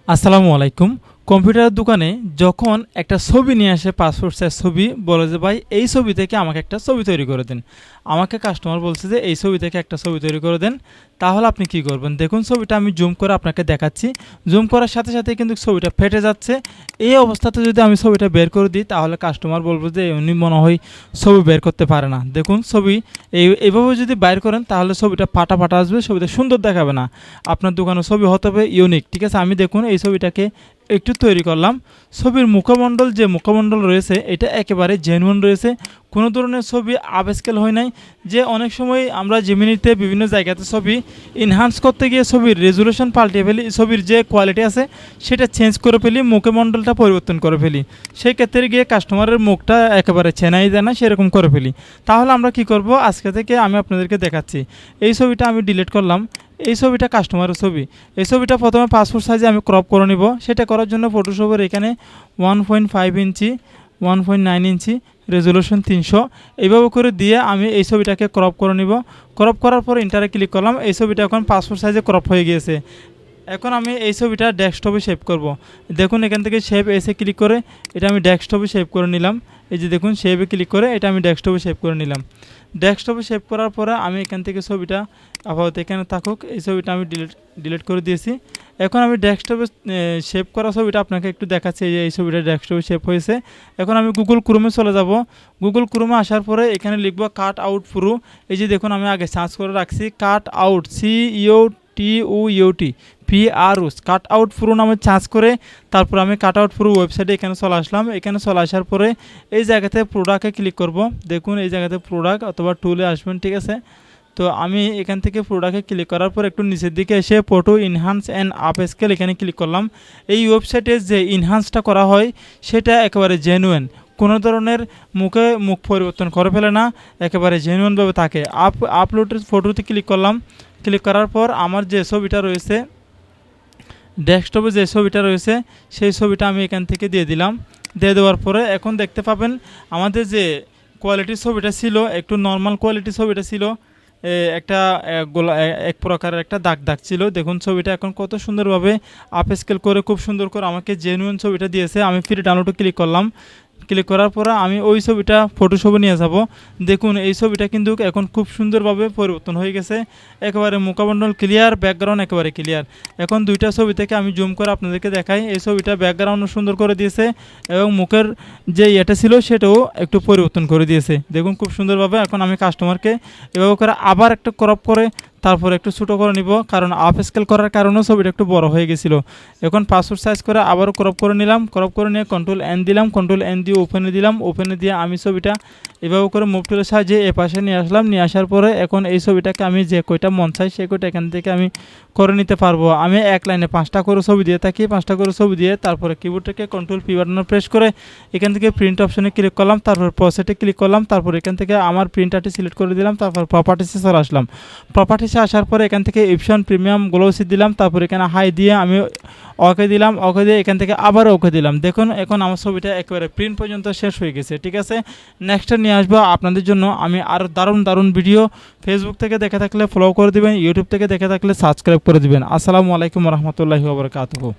আসসালামু আলাইকুম। কম্পিউটারের দোকানে যখন একটা ছবি নিয়ে আসে, পাসপোর্ট সাইজ ছবি, বলে যে ভাই এই ছবি থেকে আমাকে একটা ছবি তৈরি করে দেন। আমাকে কাস্টমার বলছে যে এই ছবি থেকে একটা ছবি তৈরি করে দেন। তাহলে আপনি কি করবেন? দেখুন ছবিটা আমি জুম করে আপনাকে দেখাচ্ছি। জুম করার সাথে সাথে কিন্তু ছবিটা ফেটে যাচ্ছে। এই অবস্থাতে যদি আমি ছবিটা বের করে দিই তাহলে কাস্টমার বলবো যে উনি মনে হয় ছবি বের করতে পারে না। দেখুন ছবি এইভাবে যদি বাইর করেন তাহলে ছবিটা ফাটা ফাটা আসবে, ছবিটা সুন্দর দেখাবে না। আপনার দোকানের ছবি হতে হবে ইউনিক। ঠিক আছে, আমি দেখুন এই ছবিটাকে একটু তৈরি করলাম। ছবির মুখমণ্ডল যে মুখমণ্ডল রয়েছে এটা একেবারে জেনুইন রয়েছে, কোনো ধরনের ছবি আপস্কেল হয় নাই। যে অনেক সময় আমরা জেমিনিতে বিভিন্ন জায়গাতে ছবি এনহান্স করতে গিয়ে ছবির রেজুলেশন পাল্টে ফেলি, ছবির যে কোয়ালিটি আছে সেটা চেঞ্জ করে ফেলি, মুখমণ্ডলটা পরিবর্তন করে ফেলি। সেই ক্ষেত্রে গিয়ে কাস্টমারের মুখটা একেবারে চেনাই যায় না, সেরকম করে ফেলি। তাহলে আমরা কি করব, আজকে থেকে আমি আপনাদেরকে দেখাচ্ছি। এই ছবিটা আমি ডিলিট করলাম। এই ছবিটা কাস্টমারের ছবি। এই ছবিটা প্রথমে পাসপোর্ট সাইজে আমি ক্রপ করে নিব। সেটা করার জন্য ফটোশপের এখানে 1.5 ইঞ্চি, 1.9 ইঞ্চি, রেজুলেশন 300 এইভাবে করে দিয়ে আমি এই ছবিটাকে ক্রপ করে নিব। ক্রপ করার পর ইন্টারে ক্লিক করলাম। এই ছবিটা এখন পাসপোর্ট সাইজে ক্রপ হয়ে গিয়েছে। এখন আমি এই ছবিটা ডেস্কটপে সেভ করব। দেখুন এখান থেকে সেভ এসে ক্লিক করে এটা আমি ডেস্কটপে সেভ করে নিলাম। এই যে দেখুন সেভে ক্লিক করে এটা আমি ডেস্কটপে সেভ করে নিলাম। ডেস্কটপে সেভ করার পরে আমি এখান থেকে ছবিটা আপাতত এখানে থাকুক, এই ছবিটা আমি ডিলিট করে দিয়েছি। এখন আমি ডেস্কটপে সেভ করা ছবিটা আপনাকে একটু দেখাচ্ছি। এই ছবিটা ডেস্কটপে সেভ হয়েছে। এখন আমি গুগল ক্রোমে চলে যাব। গুগল ক্রোমে আসার পরে এখানে লিখব কাট আউট প্রো। এই যে দেখুন আমি আগে সার্চ করে রাখছি cut out, CUTOUT PRO, cut out pro নামে সার্চ করে তারপর আমি কাট আউট প্রো ওয়েবসাইটে এখানে চলে আসলাম। এখানে চলে আসার পরে এই জায়গাতে প্রোডাক্টে ক্লিক করব। দেখুন এই জায়গাতে প্রোডাক্ট অথবা টুলে আসবেন। ঠিক আছে, তো আমি এখান থেকে প্রোডাক্টে ক্লিক করার পর একটু নিচের দিকে এসে photo enhance and up scale এখানে ক্লিক করলাম। এই ওয়েবসাইটে যে ইনহান্সটা করা হয় সেটা একেবারে জেনুইন, কোনো ধরনের মুখ পরিবর্তন করে ফেলে না, একেবারে জেনুইনভাবে থাকে। আপলোডের ফটোতে ক্লিক করলাম। ক্লিক করার পর আমার যে ছবিটা রয়েছে, ডেস্কটপে যে ছবিটা রয়েছে সেই ছবিটা আমি এখান থেকে দিয়ে দিলাম। দিয়ে দেওয়ার পরে এখন দেখতে পাবেন আমাদের যে কোয়ালিটির ছবিটা ছিল, একটু নর্মাল কোয়ালিটির ছবিটা ছিল, একটা এক প্রকারের একটা দাগ দাগ ছিল। দেখুন ছবিটা এখন কত সুন্দরভাবে আপ স্কেল করে খুব সুন্দর করে আমাকে জেনুইন ছবিটা দিয়েছে। আমি ফ্রি ডাউনলোডে ক্লিক করলাম। ক্লিক করার পরে আমি ওই ছবিটা ফটোশপে নিয়ে যাব। দেখুন এই ছবিটা কিন্তু এখন খুব সুন্দরভাবে পরিবর্তন হয়ে গেছে, একেবারে মুখমণ্ডল ক্লিয়ার, ব্যাকগ্রাউন্ড একেবারে ক্লিয়ার। এখন দুইটা ছবি থেকে আমি জুম করে আপনাদেরকে দেখাই। এই ছবিটা ব্যাকগ্রাউন্ড সুন্দর করে দিয়েছে এবং মুখের যে ইয়েটা ছিল সেটাও একটু পরিবর্তন করে দিয়েছে। দেখুন খুব সুন্দরভাবে। এখন আমি কাস্টমারকে এভাবে করে আবার একটা ক্রপ করে তারপর একটু ছোটো করে নিব, কারণ আপ স্কেল করার কারণেও ছবিটা একটু বড় হয়ে গেছিলো। এখন পাসপোর্ট সাইজ করে আবারও ক্রপ করে নিলাম। ক্রপ করে নিয়ে কন্ট্রোল N দিলাম। কন্ট্রোল N দিয়ে ওপেনে দিলাম। ওপেনে দিয়ে আমি ছবিটা এভাবে করে মুভ টুলের সাহায্যে এ পাশে নিয়ে আসলাম। নিয়ে আসার পরে এখন এই ছবিটাকে আমি যে কয়টা মন চাই সেই কয়টা এখান থেকে আমি করে নিতে পারবো। আমি এক লাইনে 5টা করে ছবি দিয়ে থাকি। 5টা করে ছবি দিয়ে তারপরে কিবোর্ডটাকে কন্ট্রোল P বাটন প্রেস করে এখান থেকে প্রিন্ট অপশনে ক্লিক করলাম। তারপর প্রসেটে ক্লিক করলাম। তারপর এখান থেকে আমার প্রিন্টারটি সিলেক্ট করে দিলাম। তারপর প্রপার্টিসে চলে আসলাম। প্রপার্টিসে আসার পরে এখান থেকে অপশন প্রিমিয়াম গ্লোসি দিলাম। তারপর এখানে হাই দিয়ে আমি ওকে দিলাম। ওকে দিয়ে এখান থেকে আবার ওকে দিলাম। দেখুন এখন আমার ছবিটা একেবারে প্রিন্ট পর্যন্ত শেষ হয়ে গেছে। ঠিক আছে, নেক্সটে নিয়ে আসবো আপনাদের জন্য আমি আরও দারুণ দারুণ ভিডিও। ফেসবুক থেকে দেখে থাকলে ফলো করে দিবেন, ইউটিউব থেকে দেখে থাকলে সাবস্ক্রাইব করে দিবেন। আসসালামু আলাইকুম রহমতুল্লাহি ওয়া বারাকাতুহু।